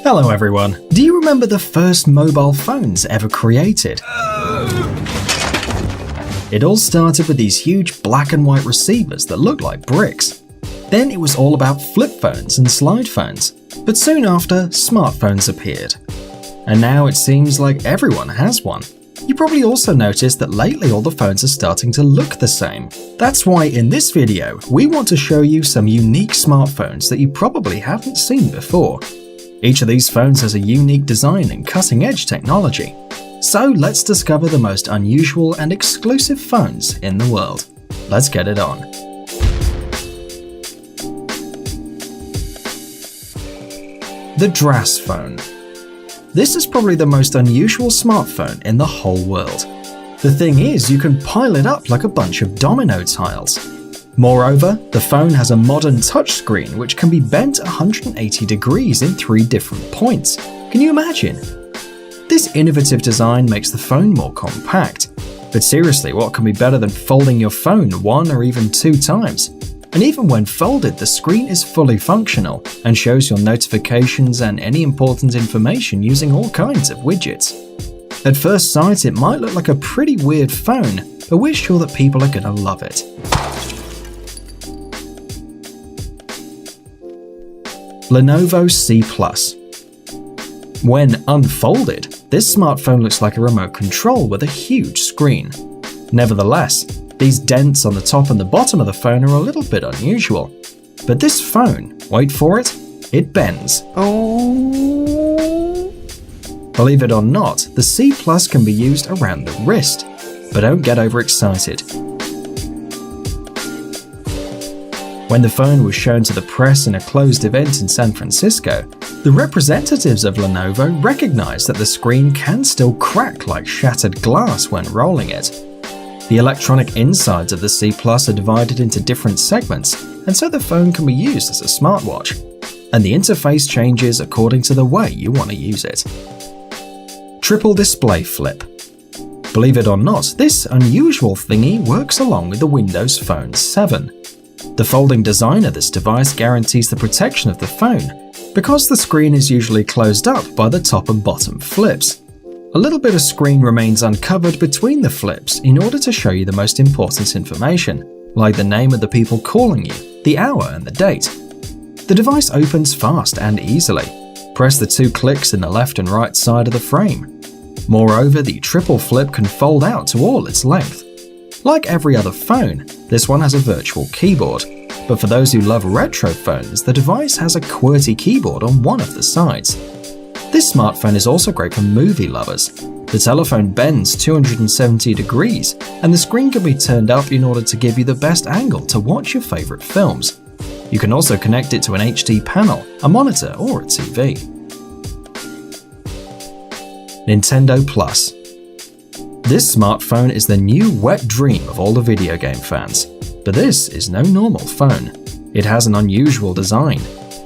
Hello everyone. Do you remember the first mobile phones ever created? It all started with these huge black and white receivers that looked like bricks. Then it was all about flip phones and slide phones, but soon after, smartphones appeared. And now it seems like everyone has one. You probably also noticed that lately all the phones are starting to look the same. That's why in this video, we want to show you some unique smartphones that you probably haven't seen before. Each of these phones has a unique design and cutting-edge technology. So let's discover the most unusual and exclusive phones in the world. Let's get it on. The Drass phone. This is probably the most unusual smartphone in the whole world. The thing is, you can pile it up like a bunch of domino tiles. Moreover, the phone has a modern touchscreen which can be bent 180 degrees in 3 different points. Can you imagine? This innovative design makes the phone more compact. But seriously, what can be better than folding your phone 1 or even 2 times? And even when folded, the screen is fully functional and shows your notifications and any important information using all kinds of widgets. At first sight, it might look like a pretty weird phone, but we're sure that people are gonna love it. Lenovo C+. When unfolded, this smartphone looks like a remote control with a huge screen. Nevertheless, these dents on the top and the bottom of the phone are a little bit unusual. But this phone, wait for it, it bends. Oh. Believe it or not, the C+ can be used around the wrist, but don't get overexcited. When the phone was shown to the press in a closed event in San Francisco, the representatives of Lenovo recognized that the screen can still crack like shattered glass when rolling it. The electronic insides of the C+ are divided into different segments, and so the phone can be used as a smartwatch. And the interface changes according to the way you want to use it. Triple display flip. Believe it or not, this unusual thingy works along with the Windows Phone 7. The folding design of this device guarantees the protection of the phone, because the screen is usually closed up by the top and bottom flips. A little bit of screen remains uncovered between the flips in order to show you the most important information, like the name of the people calling you, the hour and the date. The device opens fast and easily. Press the 2 clicks in the left and right side of the frame. Moreover, the triple flip can fold out to all its length. Like every other phone, this one has a virtual keyboard, but for those who love retro phones, the device has a QWERTY keyboard on one of the sides. This smartphone is also great for movie lovers. The telephone bends 270 degrees, and the screen can be turned up in order to give you the best angle to watch your favorite films. You can also connect it to an HD panel, a monitor, or a TV. Nintendo Plus. This smartphone is the new wet dream of all the video game fans. But this is no normal phone. It has an unusual design.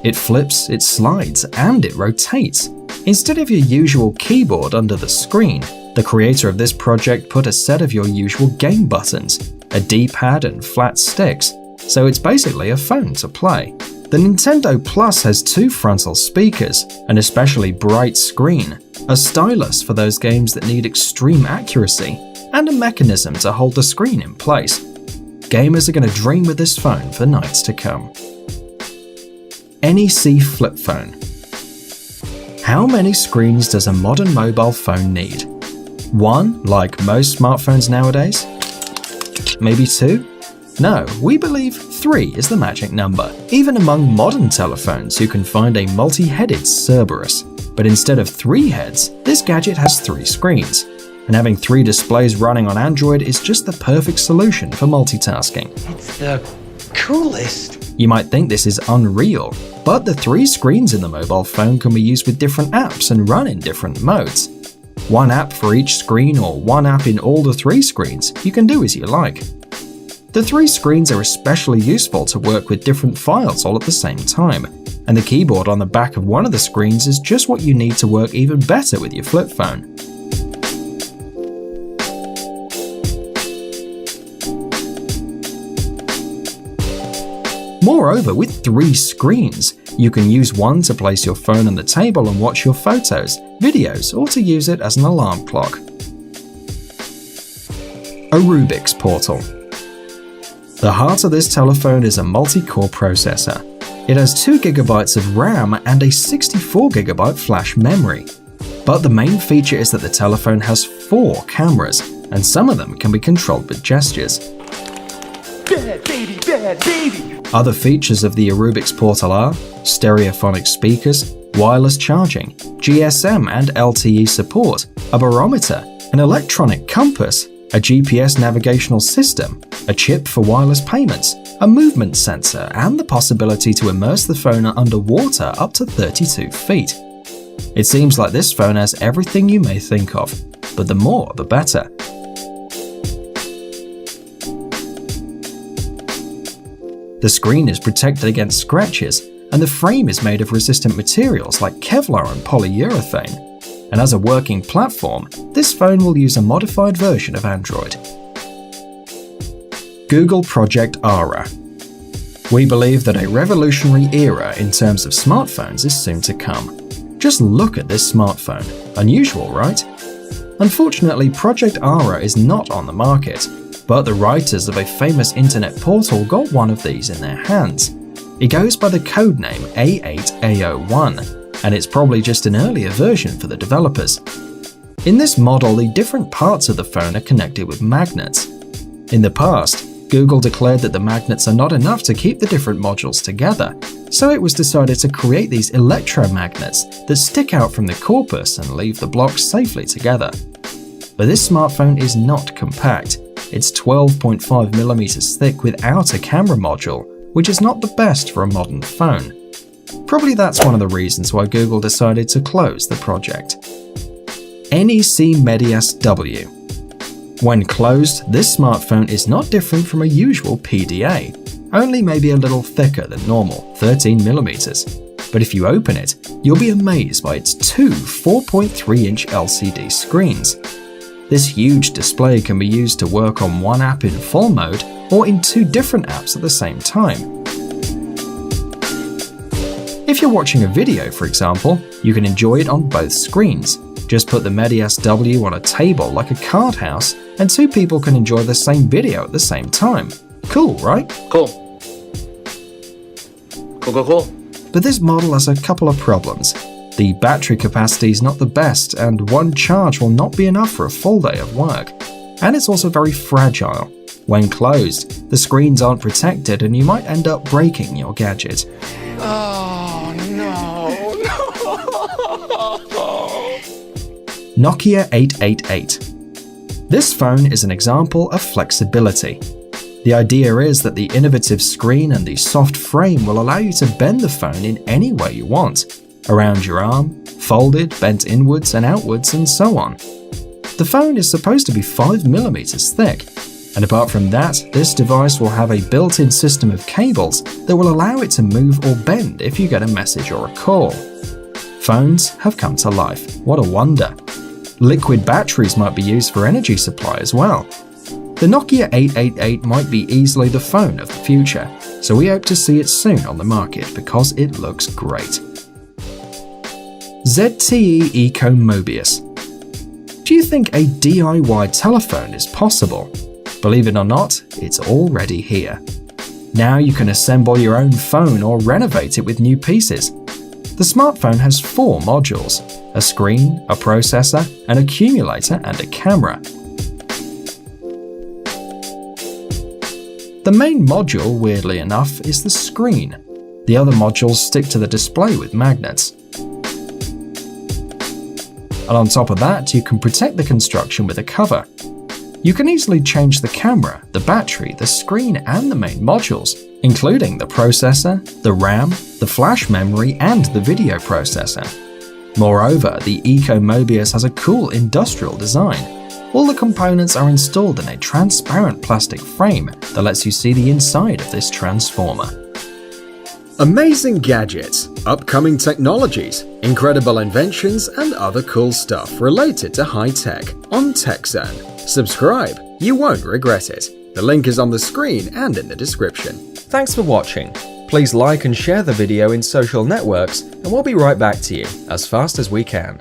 It flips, it slides, and it rotates. Instead of your usual keyboard under the screen, the creator of this project put a set of your usual game buttons, a D-pad and flat sticks, so it's basically a phone to play. The Nintendo Plus has 2 frontal speakers, an especially bright screen, a stylus for those games that need extreme accuracy, and a mechanism to hold the screen in place. Gamers are going to dream with this phone for nights to come. NEC flip phone. How many screens does a modern mobile phone need? 1, like most smartphones nowadays? Maybe 2? No, we believe 3 is the magic number. Even among modern telephones, you can find a multi-headed Cerberus. But instead of 3 heads, this gadget has 3 screens. And having 3 displays running on Android is just the perfect solution for multitasking. It's the coolest. You might think this is unreal, but the 3 screens in the mobile phone can be used with different apps and run in different modes. 1 app for each screen or 1 app in all the 3 screens, you can do as you like. The 3 screens are especially useful to work with different files all at the same time, and the keyboard on the back of one of the screens is just what you need to work even better with your flip phone. Moreover, with 3 screens, you can use one to place your phone on the table and watch your photos, videos, or to use it as an alarm clock. A Rubik's Portal. The heart of this telephone is a multi-core processor. It has 2 GB of RAM and a 64 GB flash memory. But the main feature is that the telephone has 4 cameras, and some of them can be controlled with gestures. Bad baby, bad baby. Other features of the Rubik's Portal are stereophonic speakers, wireless charging, GSM and LTE support, a barometer, an electronic compass, a GPS navigational system, a chip for wireless payments, a movement sensor, and the possibility to immerse the phone underwater up to 32 feet. It seems like this phone has everything you may think of, but the more the better. The screen is protected against scratches, and the frame is made of resistant materials like Kevlar and polyurethane. And as a working platform, this phone will use a modified version of Android. Google Project Ara. We believe that a revolutionary era in terms of smartphones is soon to come. Just look at this smartphone. Unusual, right? Unfortunately, Project Ara is not on the market, but the writers of a famous internet portal got one of these in their hands. It goes by the codename A8A01, and it's probably just an earlier version for the developers. In this model, the different parts of the phone are connected with magnets. In the past, Google declared that the magnets are not enough to keep the different modules together, so it was decided to create these electromagnets that stick out from the corpus and leave the blocks safely together. But this smartphone is not compact. It's 12.5mm thick without a camera module, which is not the best for a modern phone. Probably that's one of the reasons why Google decided to close the project. NEC Medias W. When closed, this smartphone is not different from a usual PDA, only maybe a little thicker than normal, 13mm. But if you open it, you'll be amazed by its 2 4.3-inch LCD screens. This huge display can be used to work on one app in full mode or in 2 different apps at the same time. If you're watching a video, for example, you can enjoy it on both screens. Just put the Medias W on a table like a card house, and 2 people can enjoy the same video at the same time. Cool, right? Cool. Cool. But this model has a couple of problems. The battery capacity is not the best, and one charge will not be enough for a full day of work. And it's also very fragile. When closed, the screens aren't protected and you might end up breaking your gadget. Oh, no. Nokia 888. This phone is an example of flexibility. The idea is that the innovative screen and the soft frame will allow you to bend the phone in any way you want, around your arm, folded, bent inwards and outwards, and so on. The phone is supposed to be 5mm thick, and apart from that, this device will have a built-in system of cables that will allow it to move or bend if you get a message or a call. Phones have come to life. What a wonder. Liquid batteries might be used for energy supply as well. The Nokia 888 might be easily the phone of the future, so we hope to see it soon on the market because it looks great. ZTE Eco Mobius. Do you think a DIY telephone is possible? Believe it or not, it's already here. Now you can assemble your own phone or renovate it with new pieces. The smartphone has 4 modules: a screen, a processor, an accumulator, and a camera. The main module, weirdly enough, is the screen. The other modules stick to the display with magnets. And on top of that, you can protect the construction with a cover. You can easily change the camera, the battery, the screen, and the main modules, including the processor, the RAM, the flash memory, and the video processor. Moreover, the Eco Mobius has a cool industrial design. All the components are installed in a transparent plastic frame that lets you see the inside of this transformer. Amazing gadgets, upcoming technologies, incredible inventions, and other cool stuff related to high tech on TechZone. Subscribe, you won't regret it. The link is on the screen and in the description. Thanks for watching. Please like and share the video in social networks, and we'll be right back to you as fast as we can.